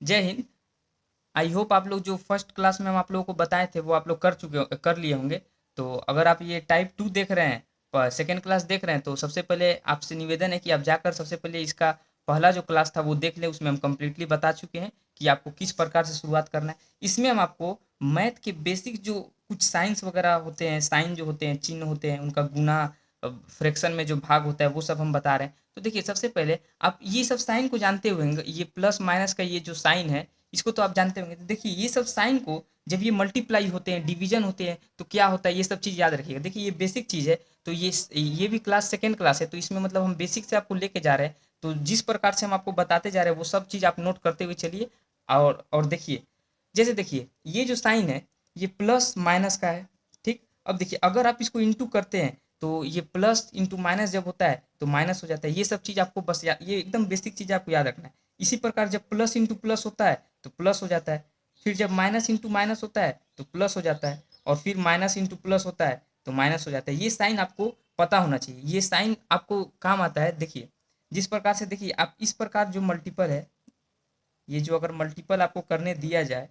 जय Hind. I hope आप लोग जो फर्स्ट क्लास में हम आप लोगों को बताए थे वो आप लोग कर लिए होंगे। तो अगर आप ये टाइप 2 देख रहे हैं, सेकेंड क्लास देख रहे हैं, तो सबसे पहले आपसे निवेदन है कि आप जाकर सबसे पहले इसका पहला जो क्लास था वो देख लें। उसमें हम कंप्लीटली बता चुके हैं कि आपको किस प्रकार से शुरुआत करना है। इसमें हम आपको मैथ के बेसिक जो कुछ साइंस वगैरह होते हैं, साइन जो होते हैं, चिन्ह होते हैं, उनका गुना, फ्रैक्शन में जो भाग होता है वो सब हम बता रहे हैं। तो देखिए, सबसे पहले आप ये सब साइन को जानते होंगे। ये प्लस माइनस का ये जो साइन है, इसको तो आप जानते होंगे। तो देखिए, ये सब साइन को जब ये मल्टीप्लाई होते हैं, डिवीजन होते हैं, तो क्या होता है, ये सब चीज़ याद रखिएगा। देखिए, ये बेसिक चीज़ है। तो ये भी क्लास सेकंड क्लास है, तो इसमें मतलब हम बेसिक से आपको लेके जा रहे हैं। तो जिस प्रकार से हम आपको बताते जा रहे हैं वो सब चीज़ आप नोट करते हुए चलिए। और देखिए, जैसे देखिए, ये जो साइन है ये प्लस माइनस का है। ठीक। अब देखिए, अगर आप इसको इंटू करते हैं तो ये प्लस इंटू माइनस जब होता है तो माइनस हो जाता है। ये सब चीज़ आपको बस ये एकदम बेसिक चीज़ आपको याद रखना है। इसी प्रकार जब प्लस इंटू प्लस होता है तो प्लस हो जाता है। फिर जब माइनस इंटू माइनस होता है तो प्लस हो जाता है। और फिर माइनस इंटू प्लस होता है तो माइनस हो जाता है। ये साइन आपको पता होना चाहिए। ये साइन आपको काम आता है। देखिए, जिस प्रकार से, देखिए आप इस प्रकार जो मल्टीपल है, ये जो अगर मल्टीपल आपको करने दिया जाए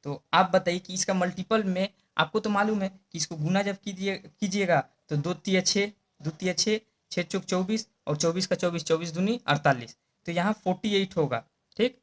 तो आप बताइए कि इसका मल्टीपल में, आपको तो मालूम है कि इसको गुना जब कीजिएगा तो दो तिया छः, दो तिया छः, छः चौक 24, और 24 का 24, 24 दूनी 48। तो यहाँ 48 होगा। ठीक।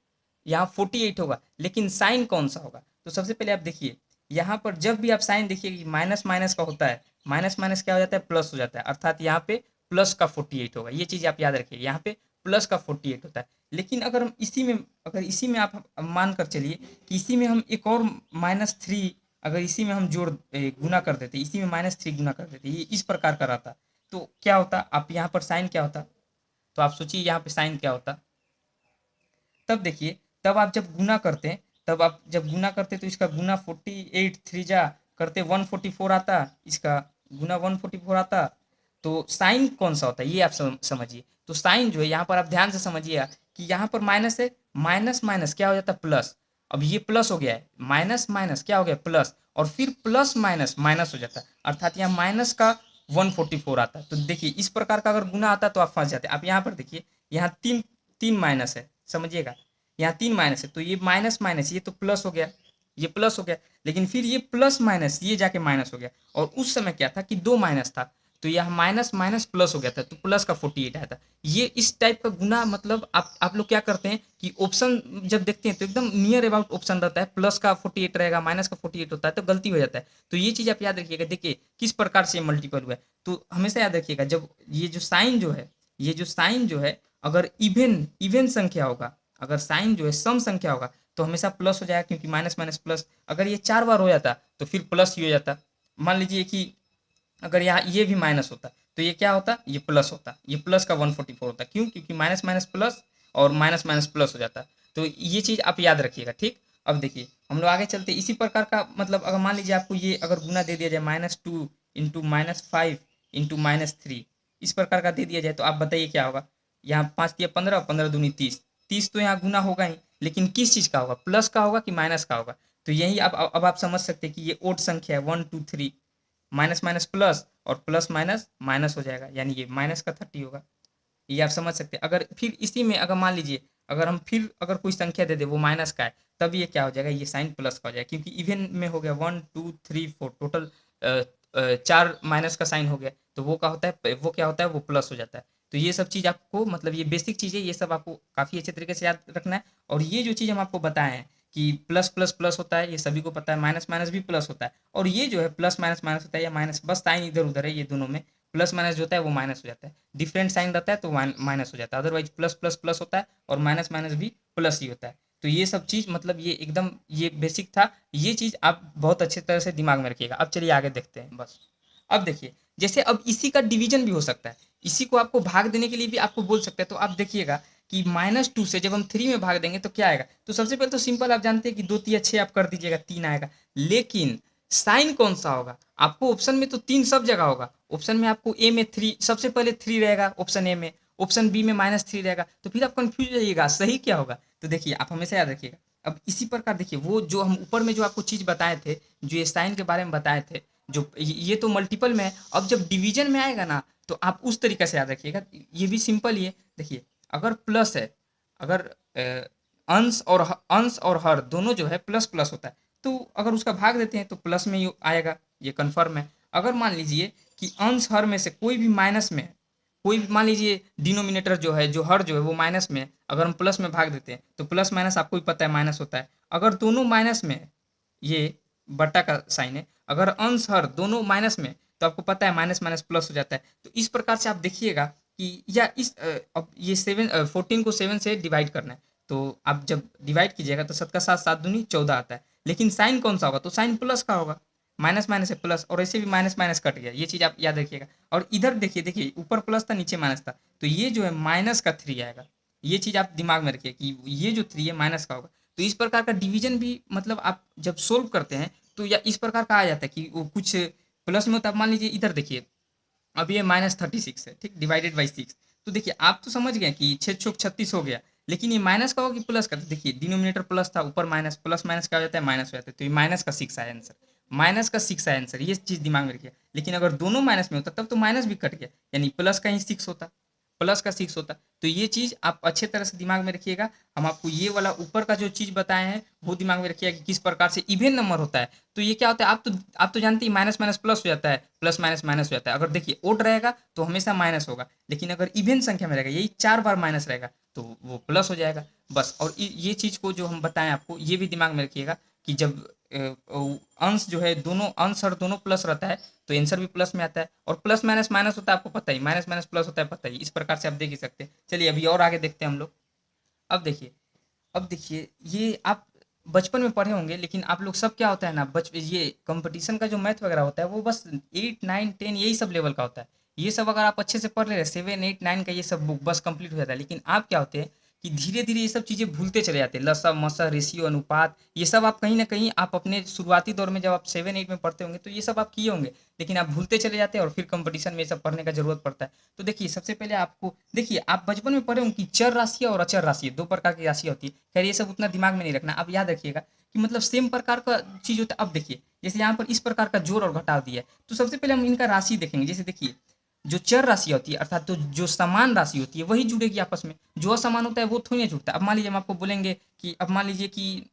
यहाँ 48 होगा, लेकिन साइन कौन सा होगा? तो सबसे पहले आप देखिए, यहाँ पर जब भी आप साइन देखिए कि माइनस माइनस का होता है, माइनस माइनस क्या हो जाता है, प्लस हो जाता है। अर्थात यहाँ पे प्लस का 48 होगा। ये चीज़ आप याद रखिए, यहाँ पे प्लस का 48 होता है। लेकिन अगर इसी में आप मान कर चलिए कि इसी में हम एक और -3, अगर इसी में हम गुना कर देते, इसी में -3 गुना कर देते, ये इस प्रकार का रहता, तो क्या होता? आप यहाँ पर साइन क्या होता? तो आप सोचिए यहाँ पे साइन क्या होता। तब देखिए, तब आप जब गुना करते हैं, तब आप जब गुना करते तो इसका गुना 48 थ्री जा करते 144 आता, इसका गुना 144 आता। तो साइन कौन सा होता है ये आप समझिए। तो साइन जो है, यहाँ पर आप ध्यान से समझिएगा कि यहाँ पर माइनस है, माइनस माइनस क्या हो जाता है, प्लस। अब ये प्लस हो गया है, माइनस माइनस क्या हो गया, प्लस। और फिर प्लस माइनस माइनस हो जाता है, अर्थात यहाँ माइनस का 144 आता है। तो देखिए, इस प्रकार का अगर गुना आता तो आप फंस जाते। आप यहाँ पर देखिए, यहाँ तीन तीन माइनस है, समझिएगा। यहाँ तीन माइनस है तो ये माइनस माइनस, ये तो प्लस हो गया, ये प्लस हो गया। लेकिन फिर ये प्लस माइनस ये जाके माइनस हो गया। और उस समय क्या था कि दो माइनस था, तो यह माइनस माइनस प्लस हो गया था, तो प्लस का 48 आया था। ये इस टाइप का गुना, मतलब आप लोग क्या करते हैं कि ऑप्शन जब देखते हैं तो एकदम नियर अबाउट ऑप्शन रहता है, प्लस का 48 रहेगा, माइनस का 48 होता है, तो गलती हो जाता है। तो ये चीज़ आप याद रखिएगा। देखिए किस प्रकार से मल्टीपल हुआ है, तो हमेशा याद रखिएगा, जब ये जो साइन जो है, ये जो साइन जो है, अगर इवन इवन संख्या होगा, अगर साइन जो है सम संख्या होगा, तो हमेशा प्लस हो जाएगा, क्योंकि माइनस माइनस प्लस। अगर ये 4 बार हो जाता तो फिर प्लस ही हो जाता। मान लीजिए कि अगर यहाँ ये भी माइनस होता तो ये क्या होता, ये प्लस होता, ये प्लस का 144 होता। क्यों? क्योंकि माइनस माइनस प्लस और माइनस माइनस प्लस हो जाता। तो ये चीज़ आप याद रखिएगा। ठीक। अब देखिए, हम लोग आगे चलते इसी प्रकार का, मतलब अगर मान लीजिए आपको ये अगर गुना दे दिया जाए, -2 इंटू -5 इंटू -3, इस प्रकार का दे दिया जाए, तो आप बताइए क्या होगा। यहाँ 5 दिया 15, 15 दूनी 30, 30 तो यहाँ गुना होगा ही, लेकिन किस चीज़ का होगा, प्लस का होगा कि माइनस का होगा। तो यही अब आप समझ सकते हैं कि ये ओड संख्या है 1 2 3, माइनस माइनस प्लस और प्लस माइनस माइनस हो जाएगा, यानी ये माइनस का 30 होगा। ये आप समझ सकते हैं। अगर फिर इसी में अगर मान लीजिए, अगर हम फिर अगर कोई संख्या दे दे वो माइनस का है, तब ये क्या हो जाएगा, ये साइन प्लस का हो जाएगा, क्योंकि इवन में हो गया 1 2 3 4, टोटल 4 माइनस का साइन हो गया, तो वो क्या होता है, वो क्या होता है, वो प्लस हो जाता है। तो ये सब चीज़ आपको, मतलब ये बेसिक चीज़ है, ये सब आपको काफ़ी अच्छे तरीके से याद रखना है। और ये जो चीज़ हम आपको बताए हैं कि प्लस प्लस प्लस होता है, ये सभी को पता है, माइनस माइनस भी प्लस होता है। और ये जो है प्लस माइनस माइनस होता है या माइनस, बस साइन इधर उधर है, ये दोनों में प्लस माइनस जो होता है वो माइनस हो जाता है। डिफरेंट साइन रहता है तो माइनस हो जाता है, अदरवाइज प्लस प्लस प्लस होता है और माइनस माइनस भी प्लस ही होता है। तो ये सब चीज़, मतलब ये एकदम ये बेसिक था। ये चीज़ आप बहुत अच्छे तरह से दिमाग में रखिएगा। अब चलिए आगे देखते हैं बस। अब देखिए, जैसे अब इसी का डिवीजन भी हो सकता है, इसी को आपको भाग देने के लिए भी आपको बोल सकते हैं। तो आप देखिएगा कि -2 से जब हम 3 में भाग देंगे तो क्या आएगा। तो सबसे पहले तो सिंपल, आप जानते हैं कि 2 तिया 6 आप कर दीजिएगा, 3 आएगा। लेकिन साइन कौन सा होगा? आपको ऑप्शन में तो 3 सब जगह होगा। ऑप्शन में आपको ए में 3, सबसे पहले 3 रहेगा ऑप्शन ए में, ऑप्शन बी में -3 रहेगा। तो फिर आप कंफ्यूज रहिएगा सही क्या होगा। तो देखिए, आप हमेशा याद रखिएगा। अब इसी प्रकार देखिए, वो जो हम ऊपर में जो आपको चीज़ बताए थे, जो ये साइन के बारे में बताए थे, जो ये तो मल्टीपल में है। अब जब डिवीजन में आएगा ना, तो आप उस तरीके से याद रखिएगा। ये भी सिंपल ही है। देखिए, अगर प्लस है, अगर अंश और हर दोनों जो है प्लस प्लस होता है, तो अगर उसका भाग देते हैं तो प्लस में ही आएगा, ये कन्फर्म है। अगर मान लीजिए कि अंश हर में से कोई भी माइनस में है, कोई भी मान लीजिए डिनोमिनेटर जो है, जो हर जो है वो माइनस में है, अगर हम प्लस में भाग देते हैं तो प्लस माइनस आपको भी पता है माइनस होता है। अगर दोनों माइनस में है, ये बट्टा का साइन है, अगर अंश हर दोनों माइनस में, तो आपको पता है माइनस माइनस प्लस हो जाता है। तो इस प्रकार से आप देखिएगा कि या अब ये 14 को 7 से डिवाइड करना है, तो आप जब डिवाइड कीजिएगा तो 7 का 7, 7 दूनी 14 आता है, लेकिन साइन कौन सा होगा, तो साइन प्लस का होगा, माइनस माइनस है प्लस, और ऐसे भी माइनस माइनस कट गया, ये चीज़ आप याद रखिएगा। और इधर देखिए, देखिए ऊपर प्लस था नीचे माइनस था, तो ये जो है माइनस का 3 आएगा, ये चीज़ आप दिमाग में रखिए कि ये जो 3 है माइनस का होगा। तो इस प्रकार का डिवीजन भी मतलब आप जब सोल्व करते हैं तो या इस प्रकार का आ जाता है कि वो कुछ प्लस में होता है। मान लीजिए इधर देखिए, अब ये -36 है, ठीक, डिवाइडेड बाई 6, तो देखिए आप तो समझ गए कि 6 छोक 36 हो गया, लेकिन ये माइनस का होगा कि प्लस का, तो देखिए डिनोमिनेटर प्लस था, ऊपर माइनस, प्लस माइनस क्या हो जाता है, माइनस हो जाता है, तो ये माइनस का 6 आया आंसर, माइनस का 6 आया आंसर, ये चीज़ दिमाग में रखिए। लेकिन अगर दोनों माइनस में होता तब तो माइनस भी कट गया, यानी प्लस का ही 6 होता, प्लस का 6 होता। तो ये चीज़ आप अच्छे तरह से दिमाग में रखिएगा। हम आपको ये वाला ऊपर का जो चीज़ बताए हैं वो दिमाग में रखिएगा कि किस प्रकार से इवेन नंबर होता है। तो ये क्या होता है, आप तो जानते ही माइनस माइनस प्लस हो जाता है, प्लस माइनस माइनस हो जाता है। अगर देखिए ओड रहेगा तो हमेशा माइनस होगा, लेकिन अगर इवेन संख्या में रहेगा, यही 4 बार माइनस रहेगा, तो वो प्लस हो जाएगा बस। और ये चीज़ को जो हम बताएं आपको, ये भी दिमाग में रखिएगा कि जब अंश जो है दोनों अंश और दोनों प्लस रहता है तो आंसर भी प्लस में आता है, और प्लस माइनस माइनस होता है, आपको पता ही, माइनस माइनस प्लस होता है, पता ही। इस प्रकार से आप देख ही सकते हैं। चलिए अभी और आगे देखते हैं हम लोग। अब देखिए ये आप बचपन में पढ़े होंगे, लेकिन आप लोग सब क्या होता है ना, ये कंपटीशन का जो मैथ वगैरह होता है वो बस 8 9 10 यही सब लेवल का होता है। ये सब अगर आप अच्छे से पढ़ ले रहे 7 8 9 का ये सब बुक बस कंप्लीट हो जाता है। लेकिन आप क्या होते हैं कि धीरे धीरे ये सब चीज़ें भूलते चले जाते हैं, लसा मसा रेशियो अनुपात, ये सब आप कहीं ना कहीं आप अपने शुरुआती दौर में जब आप 7 8 में पढ़ते होंगे तो ये सब आप किए होंगे, लेकिन आप भूलते चले जाते हैं और फिर कंपटीशन में ये सब पढ़ने का जरूरत पड़ता है। तो देखिए सबसे पहले आपको, देखिए आप बचपन में पढ़े होंगे कि चर राशि और अचर राशि, दो प्रकार की राशि होती है। खैर ये सब उतना दिमाग में नहीं रखना, आप याद रखिएगा कि मतलब सेम प्रकार का चीज़ होता है। अब देखिए जैसे यहाँ पर इस प्रकार का जोड़ और घटाव दिया है, तो सबसे पहले हम इनका राशि देखेंगे। जैसे देखिए जो चर राशि होती है, अर्थात तो जो समान राशि होती है वही जुड़ेगी आपस में, जो असमान होता है वो थोड़ी ना जुड़ता है। अब मान लीजिए हम आपको बोलेंगे कि, अब मान लीजिए कि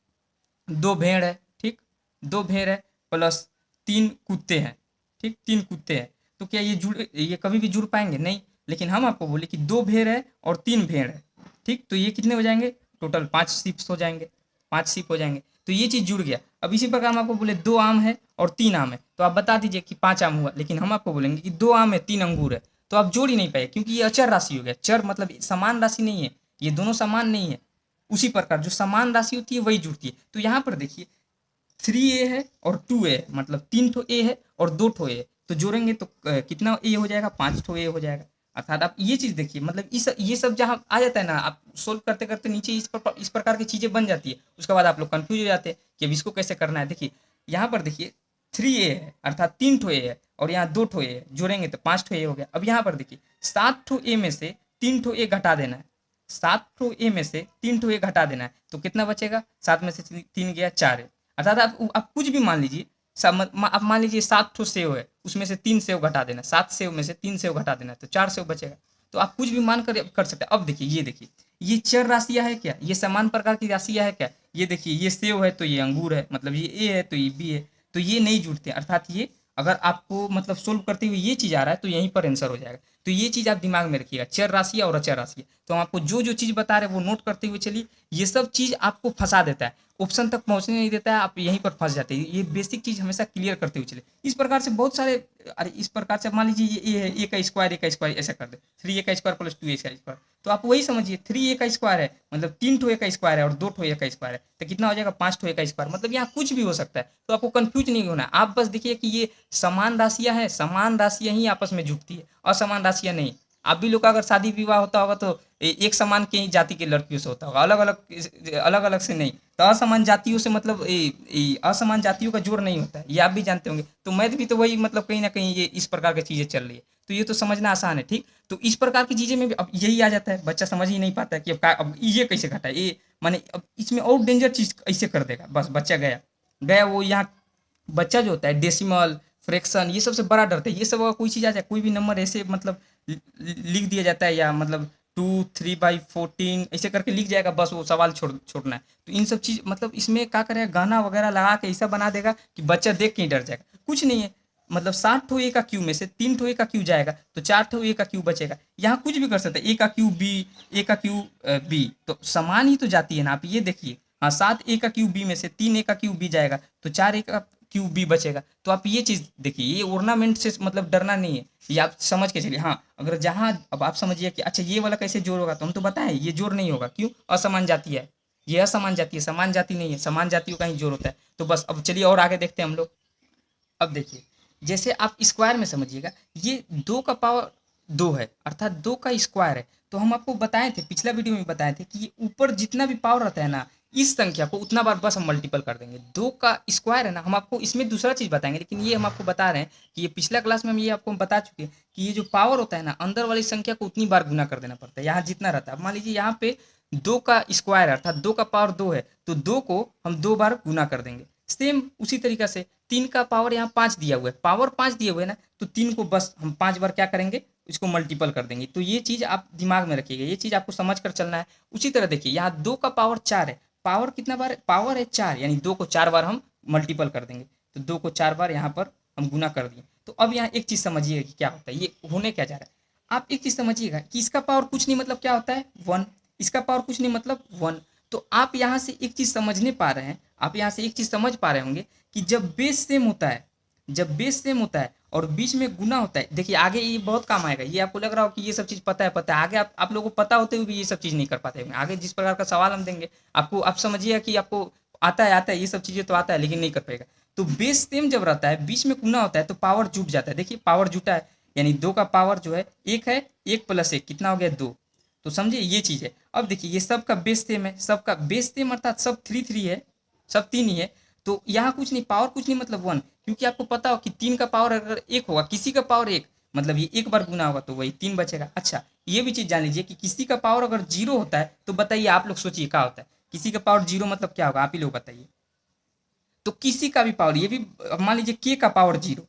2 भेड़ है, ठीक, 2 भेड़ है प्लस 3 कुत्ते हैं, ठीक, 3 कुत्ते हैं, तो क्या ये कभी भी जुड़ पाएंगे, नहीं। लेकिन हम आपको बोले कि 2 भेड़ है और 3 भेड़ है, ठीक, तो ये कितने हो जाएंगे, टोटल 5 शिप्स हो जाएंगे, 5 शिप हो जाएंगे, तो ये चीज़ जुड़ गया। अब इसी प्रकार हम आपको बोले 2 आम है और 3 आम है, तो आप बता दीजिए कि 5 आम हुआ। लेकिन हम आपको बोलेंगे कि 2 आम है 3 अंगूर है, तो आप जोड़ ही नहीं पाए, क्योंकि ये अचर राशि हो गया। चर मतलब समान राशि नहीं है, ये दोनों समान नहीं है। उसी प्रकार जो समान राशि होती है वही जुड़ती है। तो यहाँ पर देखिए 3a है और 2a है, मतलब 3 ठो ए है और 2 ठो ए है, तो जोड़ेंगे तो कितना ए हो जाएगा, 5 ठो ए हो जाएगा। अर्थात आप ये चीज़ देखिए, मतलब इस ये सब जहाँ आ जाता है ना, आप सोल्व करते करते नीचे इस प्रकार की चीज़ें बन जाती है। उसके बाद आप लोग कंफ्यूज हो जाते हैं कि अब इसको कैसे करना है। देखिए यहाँ पर देखिए 3a है, अर्थात 3 ठो ए है, और यहाँ 2 ठो ए है, जोड़ेंगे तो 5 ठो ए हो गया। अब यहाँ पर देखिए 7 ठो ए में से 3 ठो ए घटा देना है, 7 ठो ए में से 3 ठो ए घटा देना है, तो कितना बचेगा, 7 में से 3 गया 4 है। अर्थात आप कुछ भी मान लीजिए, आप मान लीजिए 7 ठो सेव है, उसमें से 3 सेव घटा देना, 7 सेव में से 3 सेव घटा देना, तो 4 सेव बचेगा। तो आप कुछ भी मान कर सकते हैं। अब देखिए ये चर राशियां है क्या, ये समान प्रकार की राशियां है क्या। ये देखिए ये सेव है तो ये अंगूर है, मतलब ये ए है तो ये बी है, तो ये नहीं जुड़ते। अर्थात ये अगर आपको मतलब सोल्व करते हुए ये चीज़ आ रहा है तो यहीं पर आंसर हो जाएगा। तो ये चीज़ आप दिमाग में रखिएगा, चर राशि और अचर राशि। तो हम आपको जो जो चीज़ बता रहे हैं वो नोट करते हुए चलिए। ये सब चीज़ आपको फंसा देता है, ऑप्शन तक पहुंचने नहीं देता है, आप यहीं पर फंस जाते हैं। ये बेसिक चीज़ हमेशा क्लियर करते हुए चले। इस प्रकार से बहुत सारे, अरे इस प्रकार से मान लीजिए ये है ए का स्क्वायर ऐसा कर दे, 3a का स्क्वायर प्लस 2a का स्क्वायर, तो आप वही समझिए 3a का स्क्वायर है, मतलब 3 ठो ए का स्क्वायर है और 2 ठो ए का स्क्वायर है, तो कितना हो जाएगा, 5 ठो ए का स्क्वायर। मतलब यहाँ कुछ भी हो सकता है, तो आपको कंफ्यूज नहीं होना। आप बस देखिए कि ये समान राशियां हैं, समान राशियां ही आपस में जुड़ती है, असमान राशियां नहीं। आप भी लोग का अगर शादी विवाह होता होगा तो एक समान के ही जाति के लड़कियों से होता होगा, अलग अलग से नहीं। तो असमान जातियों से मतलब असमान जातियों का जोड़ नहीं होता है, ये आप भी जानते होंगे। तो मैथ भी तो वही, मतलब कहीं ना कहीं ये इस प्रकार की चीजें चल रही है, तो ये तो समझना आसान है, ठीक। तो इस प्रकार की चीजें में भी अब यही आ जाता है, बच्चा समझ ही नहीं पाता है कि अब ये कैसे घटा है, ये माने अब इसमें और डेंजर चीज ऐसे कर देगा, बस बच्चा गया गया। वो यहाँ बच्चा जो होता है डेसिमल फ्रैक्शन ये सबसे बड़ा डरता है। ये सब अगर कोई चीज़ आ जाए, कोई भी नंबर ऐसे मतलब लिख दिया जाता है, या मतलब 2 3/14 ऐसे करके लिख जाएगा, बस वो सवाल छोड़ना है। तो इन सब चीज़ मतलब इसमें क्या करेगा, गाना वगैरह लगा के ऐसा बना देगा कि बच्चा देख के ही डर जाएगा। कुछ नहीं है, मतलब 60 ठो ए का क्यू में से 3 ठो ए का क्यू जाएगा तो 4 ठो ए का क्यू बचेगा। यहाँ कुछ भी कर सकते हैं, ए का क्यू बी, ए का क्यू बी, तो समान ही तो जाती है ना। आप ये देखिए, हाँ 7 ए का क्यू बी में से 3 ए का क्यू बी जाएगा तो 4 ए का क्यू बी बचेगा। तो आप ये चीज़ देखिए, ये ऑर्नामेंट से मतलब डरना नहीं है, ये आप समझ के चलिए। हाँ अगर जहाँ अब आप समझिए कि अच्छा ये वाला कैसे जोड़ होगा, तो हम तो बताएं ये जोड़ नहीं होगा, क्यों, असमान जाति है, ये असमान जाति है, समान जाति नहीं है, समान जातियों का ही जोड़ होता है। तो बस अब चलिए और आगे देखते हैं हम लोग। अब देखिए, जैसे आप स्क्वायर में समझिएगा, ये 2 का पावर 2 है, अर्थात 2 का स्क्वायर है। तो हम आपको बताए थे, पिछला वीडियो में बताए थे कि ये ऊपर जितना भी पावर रहता है ना, इस संख्या को उतना बार बस हम मल्टीपल कर देंगे। 2 का स्क्वायर है ना, हम आपको इसमें दूसरा चीज़ बताएंगे, लेकिन ये हम आपको बता रहे हैं कि ये पिछला क्लास में हम ये आपको बता चुके हैं कि ये जो पावर होता है ना, अंदर वाली संख्या को उतनी बार गुना कर देना पड़ता है, यहाँ जितना रहता है। अब मान लीजिए यहाँ पे 2 का स्क्वायर है, अर्थात 2 का पावर 2 है, तो 2 को हम 2 बार गुना कर देंगे। सेम उसी तरीका से 3 का पावर यहाँ 5 दिया हुआ है, पावर 5 दिए हुए है ना, तो 3 को बस हम 5 बार क्या करेंगे, इसको मल्टीपल कर देंगे। तो ये चीज़ आप दिमाग में रखिएगा, ये चीज़ आपको समझ कर चलना है। उसी तरह देखिए, यहाँ 2 का पावर 4 है, पावर कितना बार, पावर है 4, यानी 2 को 4 बार हम मल्टीपल कर देंगे। तो 2 को 4 बार यहाँ पर हम गुना कर दिए। तो अब यहाँ एक चीज़ समझिएगा कि क्या होता है, ये होने क्या जा रहा है। आप एक चीज़ समझिएगा कि इसका पावर कुछ नहीं मतलब क्या होता है, 1, इसका पावर कुछ नहीं मतलब 1। तो आप यहाँ से एक चीज़ समझने पा रहे हैं, आप यहाँ से एक चीज़ समझ पा रहे होंगे कि जब बेस सेम होता है, जब बेस सेम होता है और बीच में गुना होता है, देखिए आगे ये बहुत काम आएगा। ये आपको लग रहा हो कि ये सब चीज़ पता है, आगे आप लोगों को पता होते हुए भी ये सब चीज़ नहीं कर पाते होंगे। आगे जिस प्रकार का सवाल हम देंगे आपको, आप समझिएगा कि आपको आता है, ये सब चीज़ें तो आता है, लेकिन नहीं कर पाएगा। तो बेस सेम जब रहता है, बीच में गुना होता है, तो पावर जुट जाता है। देखिए पावर जुटा है, यानी 2 का पावर जो है 1 है, 1 + 1 कितना हो गया, 2। तो समझिए ये चीज़ है। अब देखिए ये सब का बेस सेम है, सबका बेस सेम अर्थात सब 3 है, सब 3 ही है। तो यहाँ कुछ नहीं, पावर कुछ नहीं मतलब 1, क्योंकि आपको पता हो कि 3 का पावर अगर 1 होगा, किसी का पावर 1 मतलब ये एक बार गुना होगा तो वही 3 बचेगा। अच्छा ये भी चीज़ जान लीजिए कि किसी का पावर अगर 0 होता है, तो बताइए आप लोग सोचिए क्या होता है, किसी का पावर 0 मतलब क्या होगा, आप ही लोग बताइए। तो किसी का भी पावर, ये भी मान लीजिए के का पावर 0,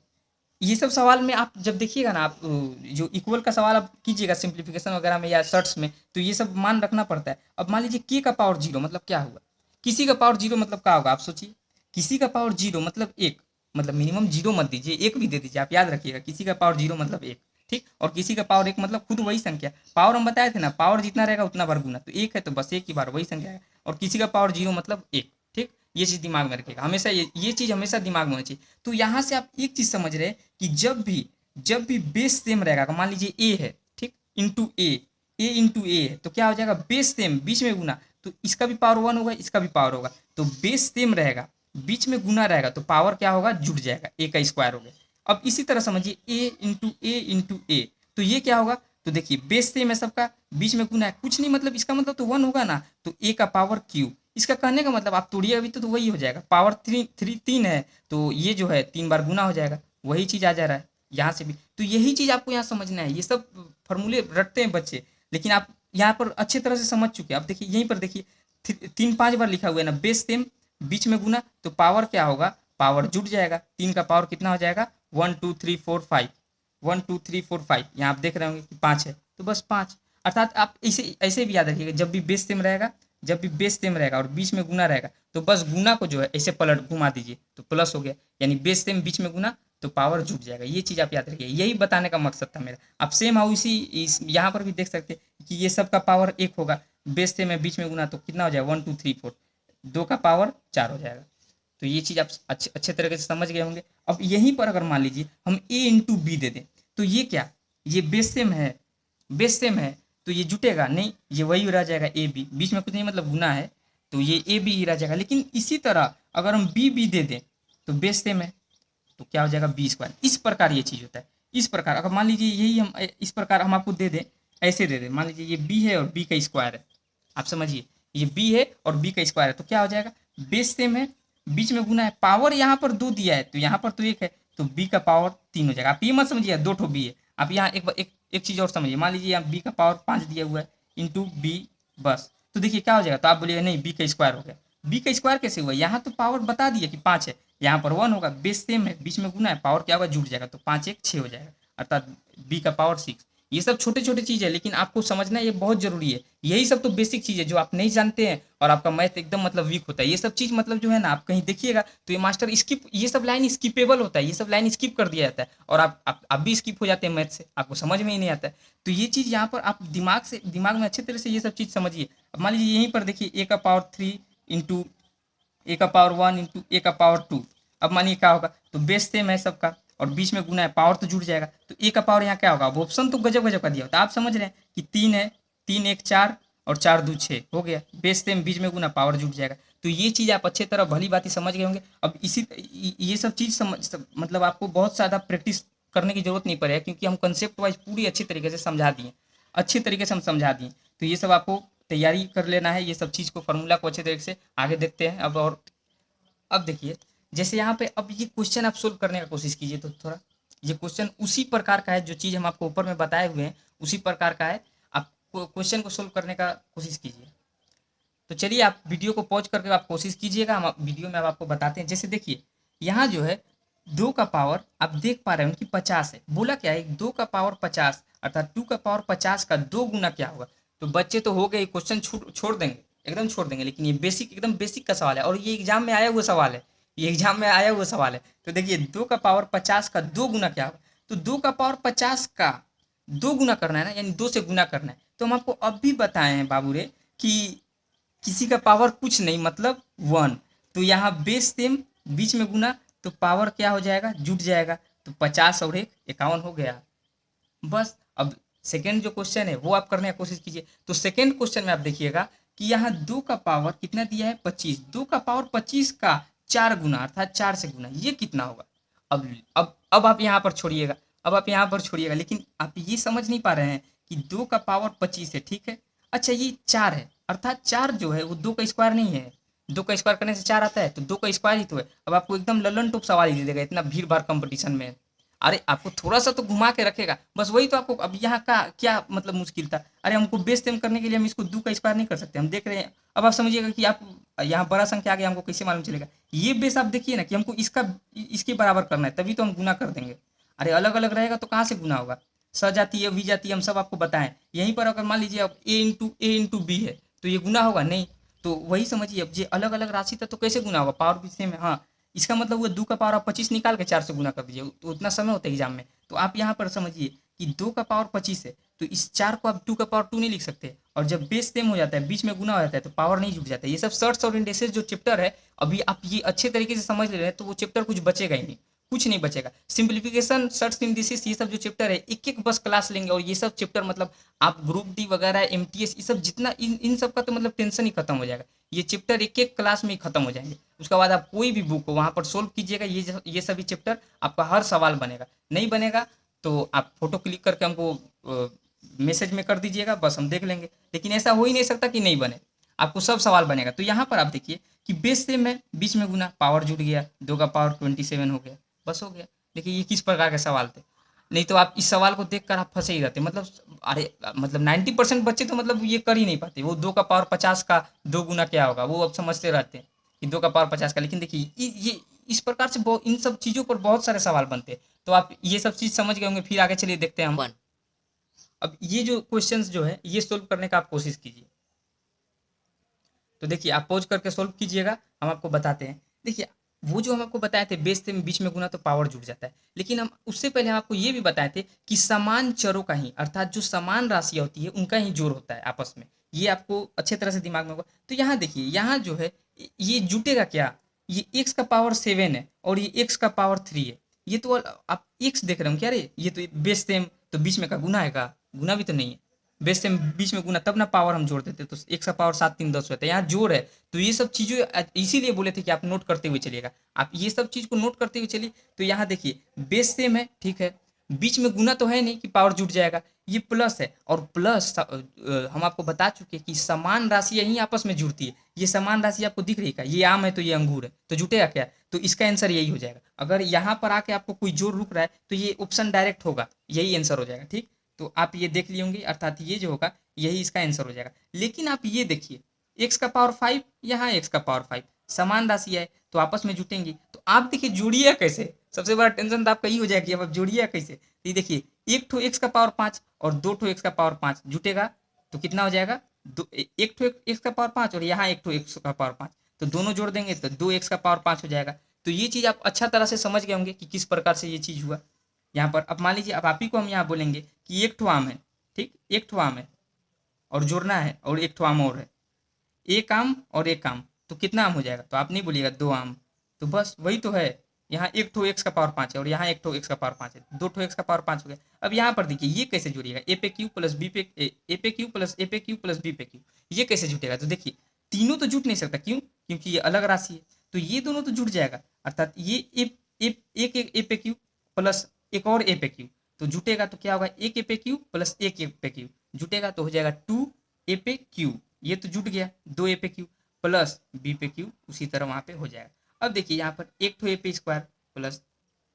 ये सब सवाल में आप जब देखिएगा ना, आप जो इक्वल का सवाल आप कीजिएगा सिंप्लीफिकेशन वगैरह में या शर्ट्स में, तो ये सब मान रखना पड़ता है। अब मान लीजिए के का पावर 0 मतलब क्या हुआ, किसी का पावर 0 मतलब क्या होगा, आप सोचिए। किसी का पावर 0 मतलब 1, मतलब मिनिमम 0 मत दीजिए, 1 भी दे दीजिए, आप याद रखिएगा किसी का पावर 0 मतलब 1, ठीक। और किसी का पावर 1 मतलब खुद वही संख्या, पावर हम बताए थे ना, पावर जितना रहेगा उतना बार गुना, तो 1 है तो बस 1 ही बार वही संख्या है। और किसी का पावर 0 मतलब 1, ठीक। ये चीज़ दिमाग में रखिएगा हमेशा, ये चीज़ हमेशा दिमाग में होनी चाहिए। तो यहाँ से आप एक चीज़ समझ रहे हैं कि जब भी बेस सेम रहेगा, मान लीजिए ए है, ठीक, इंटू ए इंटू ए है, तो क्या हो जाएगा, बेस सेम बीच में गुना, तो इसका भी पावर 1 होगा, इसका भी पावर होगा, तो बेस सेम रहेगा, बीच में गुना रहेगा, तो पावर क्या होगा, जुड़ जाएगा, ए का स्क्वायर हो गया। अब इसी तरह समझिए ए इंटू ए, तो ये क्या होगा, तो देखिए बेस सेम है सबका, बीच में गुना है, कुछ नहीं मतलब इसका मतलब तो 1 होगा ना, तो ए का पावर क्यू, इसका कहने का मतलब आप तोड़िए अभी तो वही हो जाएगा, पावर 3 है, तो ये जो है 3 बार गुना हो जाएगा, वही चीज़ आ जा रहा है यहाँ से भी। तो यही चीज़ आपको यहाँ समझना है, ये सब फॉर्मूले रटते हैं बच्चे, लेकिन आप यहाँ पर अच्छे तरह से समझ चुके हैं। अब देखिए यहीं पर देखिए 3 5 बार लिखा हुआ है ना, बेस सेम बीच में गुना, तो पावर क्या होगा, पावर जुट जाएगा, 3 का पावर कितना हो जाएगा, 1 2 3 4 5, 1 2 3 4 5, यहाँ आप देख रहे होंगे कि 5 है, तो बस 5। अर्थात आप ऐसे ऐसे भी याद रखिएगा, जब भी बेस सेम रहेगा और बीच में गुना रहेगा, तो बस गुना को जो है ऐसे पलट घुमा दीजिए तो प्लस हो गया, यानी बेस सेम बीच में गुना तो पावर जुट जाएगा। ये चीज़ आप याद रखिए, यही बताने का मकसद था मेरा। आप सेम हाउ इसी इस यहाँ पर भी देख सकते हैं कि ये सब का पावर 1 होगा, बेस सेम है बीच में गुना, तो कितना हो जाएगा, 1 2 3 4, 2 का पावर 4 हो जाएगा। तो ये चीज़ आप अच्छे अच्छे तरीके से समझ गए होंगे। अब यहीं पर अगर मान लीजिए हम ए इंटू बी दे दें, तो ये क्या, ये बेस सेम है, तो ये जुटेगा नहीं, ये वही रह जाएगा ए बी, बीच में कुछ नहीं मतलब गुना है, तो ये ए बी ही रह जाएगा। लेकिन इसी तरह अगर हम बी बी दे दें, तो बेस सेम है, तो क्या हो जाएगा, बी स्क्वायर। इस प्रकार ये चीज़ होता है। इस प्रकार अगर मान लीजिए यही हम इस प्रकार हम आपको दे दें, ऐसे दे दें, मान लीजिए ये बी है और बी का स्क्वायर है, आप समझिए ये बी है और बी का स्क्वायर है, तो क्या हो जाएगा, बेस सेम है, बीच में गुना है, पावर यहाँ पर 2 दिया है तो यहाँ पर तो 1 है, तो बी का पावर 3 हो जाएगा। आप ये मत समझिए 2 ठो बी है, आप यहाँ एक चीज़ और समझिए, मान लीजिए यहाँ बी का पावर 5 दिया हुआ है इंटू बी, बस। तो देखिए क्या हो जाएगा, तो आप बोलिएगा नहीं बी का स्क्वायर हो गया, बी का स्क्वायर कैसे हुआ, यहाँ तो पावर बता दिए कि 5 है, यहाँ पर 1 होगा, बेस सेम है बीच में गुना है, पावर क्या होगा, जुट जाएगा, तो 5 1 6 हो जाएगा, अर्थात बी का पावर 6। ये सब छोटे छोटे चीज़ है, लेकिन आपको समझना ये बहुत जरूरी है। यही सब तो बेसिक चीज़ है जो आप नहीं जानते हैं और आपका मैथ एकदम मतलब वीक होता है। ये सब चीज़ मतलब जो है ना, आप कहीं देखिएगा तो ये मास्टर स्किप, ये सब लाइन स्किपेबल होता है, ये सब लाइन स्किप कर दिया जाता है और आप भी स्किप हो जाते हैं मैथ से, आपको समझ में ही नहीं आता है। तो ये चीज़ यहाँ पर आप दिमाग में अच्छे तरह से ये सब चीज़ समझिए। अब मान लीजिए यहीं पर देखिए ए का पावर 3 इंटू ए का पावर 1 इंटू ए का पावर 2। अब मानिए क्या होगा, तो बेस सेम है सबका और बीच में गुना है, पावर तो जुड़ जाएगा। तो ए का पावर यहाँ क्या होगा, अब ऑप्शन तो गजब गजब का दिया होता है, आप समझ रहे हैं कि 3 है, 3 1 4 और 4 2 6 हो गया, बेस सेम बीच में गुना पावर जुड़ जाएगा। तो ये चीज़ आप अच्छे तरह भली बात समझ गए होंगे। अब ये सब चीज़ मतलब आपको बहुत ज़्यादा प्रैक्टिस करने की जरूरत नहीं पड़ेगा, क्योंकि हम कंसेप्ट वाइज पूरी अच्छी तरीके से समझा दिए, अच्छी तरीके से हम समझा दिए। तो ये सब आपको तैयारी कर लेना है, ये सब चीज़ को, फॉर्मूला को अच्छे तरीके से। आगे देखते हैं अब। और अब देखिए, जैसे यहाँ पे अब ये क्वेश्चन आप सोल्व करने का कोशिश कीजिए, तो थोड़ा ये क्वेश्चन उसी प्रकार का है, जो चीज़ हम आपको ऊपर में बताए हुए हैं उसी प्रकार का है। आप क्वेश्चन को सोल्व करने का कोशिश कीजिए। तो चलिए, आप वीडियो को पॉज करके आप कोशिश कीजिएगा, हम वीडियो में अब आपको बताते हैं। जैसे देखिए, यहाँ जो है 2 का पावर आप देख पा रहे हैं उनकी 50 है। बोला क्या है, 2 का पावर 50 अर्थात 2 का पावर 50 का 2 गुना क्या होगा। तो बच्चे तो हो गए, क्वेश्चन छोड़ देंगे, एकदम छोड़ देंगे, लेकिन ये बेसिक, एकदम बेसिक का सवाल है और ये एग्जाम में आया हुआ सवाल है, ये एग्जाम में आया हुआ सवाल है। तो देखिए, 2 का पावर 50 का 2 गुना क्या होगा। तो 2 का पावर 50 का 2 गुना करना है ना, यानी 2 से गुना करना है। तो हम आपको अब भी बताए हैं बाबू रे कि किसी का पावर कुछ नहीं मतलब 1। तो यहाँ बेस सेम, बीच में गुना, तो पावर क्या हो जाएगा, जुट जाएगा। तो 50 और 1 51 हो गया। बस अब सेकेंड जो क्वेश्चन है वो आप करने की कोशिश कीजिए। तो सेकेंड क्वेश्चन में आप देखिएगा कि यहाँ 2 का पावर कितना दिया है, 25। 2 का पावर 25 का 4 गुना अर्थात 4 से गुना, ये कितना होगा। अब आप यहाँ पर छोड़िएगा, अब आप यहाँ पर छोड़िएगा, लेकिन आप ये समझ नहीं पा रहे हैं कि 2 का पावर 25 है, ठीक है। अच्छा, ये 4 है, अर्थात 4 जो है वो 2 का स्क्वायर नहीं है। 2 का स्क्वायर करने से 4 आता है, तो 2 का स्क्वायर ही तो है। अब आपको एकदम लल्लन टॉप सवाल ही दे देगा, इतना भीड़ भाड़ कंपटीशन में। अरे आपको थोड़ा सा तो घुमा के रखेगा, बस वही तो आपको। अब यहाँ का क्या मतलब मुश्किल था, अरे हमको बेस सेम करने के लिए हम इसको 2 का स्क्वायर नहीं कर सकते, हम देख रहे हैं। अब आप समझिएगा कि आप यहाँ बड़ा संख्या आ गया, हमको कैसे मालूम चलेगा। ये बेस आप देखिए ना कि हमको इसके बराबर करना है, तभी तो हम गुना कर देंगे। अरे अलग अलग रहेगा तो कहाँ से गुना होगा। सजातीय विजातीय हम सब आपको बताएं। यहीं पर अगर मान लीजिए अब ए इंटू बी है, तो ये गुना होगा नहीं। तो वही समझिए, अब ये अलग अलग राशि था तो कैसे गुना होगा, पावर भी सेम है। हाँ, इसका मतलब वो 2 का पावर आप 25 निकाल के 4 से गुना कर दीजिए, तो उतना समय होता है एग्जाम में। तो आप यहाँ पर समझिए कि 2 का पावर 25 है, तो इस 4 को आप 2 का पावर 2 नहीं लिख सकते। और जब बेस सेम हो जाता है, बीच में गुना हो जाता है, तो पावर नहीं जुड़ जाता है। ये सब सर्ट्स और इंडेसेस जो चैप्टर है, अभी आप ये अच्छे तरीके से समझ ले रहे हैं, तो वो चैप्टर कुछ बचेगा ही नहीं, कुछ नहीं बचेगा। सिंप्लीफिकेशन, सर्ट्स, इंडिसेस, ये सब जो चैप्टर है, एक एक बस क्लास लेंगे और ये सब चैप्टर मतलब आप ग्रुप डी वगैरह, एमटीएस, ये सब जितना इन सब का तो मतलब टेंशन ही खत्म हो जाएगा। ये चैप्टर एक एक क्लास में ही खत्म हो जाएंगे। उसके बाद आप कोई भी बुक हो वहाँ पर सोल्व कीजिएगा, ये सभी चैप्टर आपका हर सवाल बनेगा। नहीं बनेगा तो आप फोटो क्लिक करके हमको मैसेज में कर दीजिएगा, बस हम देख लेंगे। लेकिन ऐसा हो ही नहीं सकता कि नहीं बने, आपको सब सवाल बनेगा। तो यहाँ पर आप देखिए कि बेस सेम है, बीच में गुना, पावर जुड़ गया, 2 का पावर 27 हो गया, बस हो गया। देखिए ये किस प्रकार के सवाल थे। नहीं तो आप इस सवाल को देखकर आप फंसे ही रहते, मतलब अरे मतलब 90% बच्चे तो मतलब ये कर ही नहीं पाते। वो 2 का पावर 50 का 2 गुना क्या होगा, वो अब समझते रहते हैं कि 2 का पावर 50 का। लेकिन देखिए ये इस प्रकार से इन सब चीज़ों पर बहुत सारे सवाल बनते हैं। तो आप ये सब चीज़ समझ गए होंगे। फिर आगे चलिए देखते हैं हम। अब ये जो क्वेश्चंस जो है ये सोल्व करने का आप कोशिश कीजिए। तो देखिए, आप पॉज करके सोल्व कीजिएगा, हम आपको बताते हैं। देखिए, वो जो हम आपको बताए थे बेस से बीच में गुना तो पावर जुड़ जाता है, लेकिन हम उससे पहले हम आपको ये भी बताए थे कि समान चरों का ही अर्थात जो समान राशियाँ होती है उनका ही जोड़ होता है आपस में। ये आपको अच्छे तरह से दिमाग में होगा। तो यहाँ देखिए, यहाँ जो है ये जुटेगा क्या, ये एक्स का पावर 7 है और ये एक्स का पावर 3 है। ये तो आप एक्स देख रहे हो क्या, रे ये तो बेस सेम, तो बीच में का गुना है का, गुना भी तो नहीं है। बेस से बीच में गुना, तब ना पावर हम जोड़ देते, तो एक का पावर 7 3 10 होता है, यहाँ जोड़ है। तो ये सब चीज़ें इसीलिए बोले थे कि आप नोट करते हुए चलिएगा, आप ये सब चीज़ को नोट करते हुए चलिए। तो यहाँ देखिए बेस सेम है, ठीक है, बीच में गुना तो है नहीं कि पावर जुट जाएगा, ये प्लस है। और प्लस हम आपको बता चुके हैं कि समान राशि यही आपस में जुड़ती है। ये समान राशि आपको दिख रही है, ये आम है तो ये अंगूर है, तो जुटेगा क्या, तो इसका आंसर यही हो जाएगा। अगर यहाँ पर आके आपको कोई जोड़ रुक रहा है तो ये ऑप्शन डायरेक्ट होगा, यही आंसर हो जाएगा। ठीक, तो आप ये देख लिए होंगे, अर्थात ये जो होगा यही इसका आंसर हो जाएगा। लेकिन आप ये देखिए, एक्स का पावर 5, यहाँ एक्स का पावर 5, समान राशि है तो आपस में जुटेंगी। तो आप देखिए जोड़िए कैसे, सबसे बड़ा टेंशन तो आपका ही हो जाएगा कि अब जोड़िए कैसे। तो ये देखिए एक ठो एक्स का पावर 5 और दो ठो एक्स का पावर 5 जुटेगा तो कितना हो जाएगा? एक ठो एक्स का पावर 5 और यहाँ एक ठो एक्स का पावर 5, तो दोनों जोड़ देंगे तो दो एक्स का पावर 5 हो जाएगा। तो ये चीज़ आप अच्छा तरह से समझ गए होंगे कि किस प्रकार से ये चीज़ हुआ। यहाँ पर अब मान लीजिए, अब आप ही को हम यहाँ बोलेंगे कि एक ठो आम है, ठीक, एक ठो आम है और जोड़ना है, और एक ठो आम और है, एक आम और एक आम, तो कितना आम हो जाएगा? तो आप नहीं बोलिएगा दो आम, तो बस वही तो है। यहाँ एक ठो एक्स का पावर 5 है और यहाँ एक ठो एक्स का पावर 5 है, दो ठो एक्स का पावर 5 हो गया। अब यहाँ पर देखिए ये कैसे जुड़ेगा? ए पे क्यू प्लस बी पे ए पे क्यू प्लस ए पे क्यू प्लस बी पे क्यू, ये कैसे जुटेगा? तो देखिए तीनों तो जुट नहीं सकता, क्यों? क्योंकि ये अलग राशि है, तो ये दोनों तो जुट जाएगा, अर्थात ये एक ए पे क्यू प्लस एक और ए पे क्यू, तो जुटेगा तो क्या होगा? एक ए पे क्यू प्लस एक ए पे क्यू जुटेगा तो हो जाएगा टू ए पे क्यू, ये तो जुट गया, दो ए पे क्यू प्लस बी पे क्यू उसी तरह वहां पे हो जाएगा। अब देखिए यहाँ पर एक ठो ए पे स्क्वायर प्लस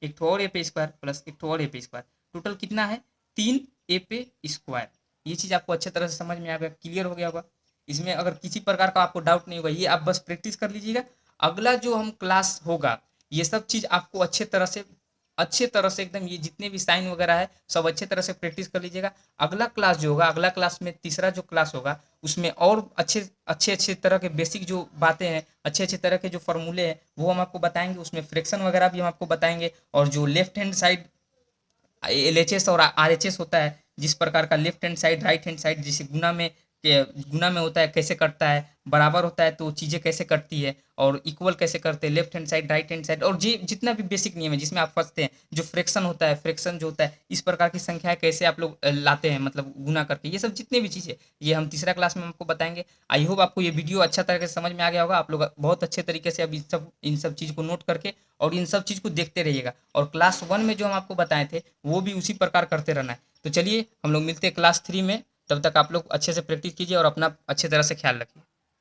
एक ठो और ए पे स्क्वायर प्लस एक ठो और ए पे स्क्वायर, टोटल कितना है? तीन ए पे स्क्वायर। ये चीज आपको अच्छे तरह से समझ में आ गया, क्लियर हो गया होगा। इसमें अगर किसी प्रकार का आपको डाउट नहीं होगा, ये आप बस प्रैक्टिस कर लीजिएगा। अगला जो हम क्लास होगा, ये सब चीज आपको अच्छे तरह से एकदम, ये जितने भी साइन वगैरह है सब अच्छे तरह से प्रैक्टिस कर लीजिएगा। अगला क्लास जो होगा, अगला क्लास में तीसरा जो क्लास होगा, उसमें और अच्छे अच्छे अच्छे तरह के बेसिक जो बातें हैं, अच्छे अच्छे तरह के जो फॉर्मूले हैं वो हम आपको बताएंगे। उसमें फ्रैक्शन वगैरह भी हम आपको बताएंगे, और जो लेफ्ट हैंड साइड एलएचएस और आरएचएस होता है, जिस प्रकार का left hand side right hand side जैसे गुना में होता है, कैसे कटता है, बराबर होता है तो चीज़ें कैसे कटती है, और इक्वल कैसे करते हैं, left hand side right hand side, और जी जितना भी बेसिक नियम है जिसमें आप फंसते हैं, जो फ्रैक्शन होता है, फ्रैक्शन जो होता है, इस प्रकार की संख्याएं कैसे आप लोग लाते हैं, मतलब गुना करके, ये सब जितने भी चीज़ें, ये हम तीसरा क्लास में आपको बताएंगे। आई होप आपको ये वीडियो अच्छा तरह से समझ में आ गया होगा। आप लोग बहुत अच्छे तरीके से अब इन सब चीज़ को नोट करके और इन सब चीज़ को देखते रहिएगा, और क्लास 1 में जो हम आपको बताए थे वो भी उसी प्रकार करते रहना है। तो चलिए हम लोग मिलते हैं क्लास 3 में, तब तक आप लोग अच्छे से प्रैक्टिस कीजिए और अपना अच्छे तरह से ख्याल रखिए।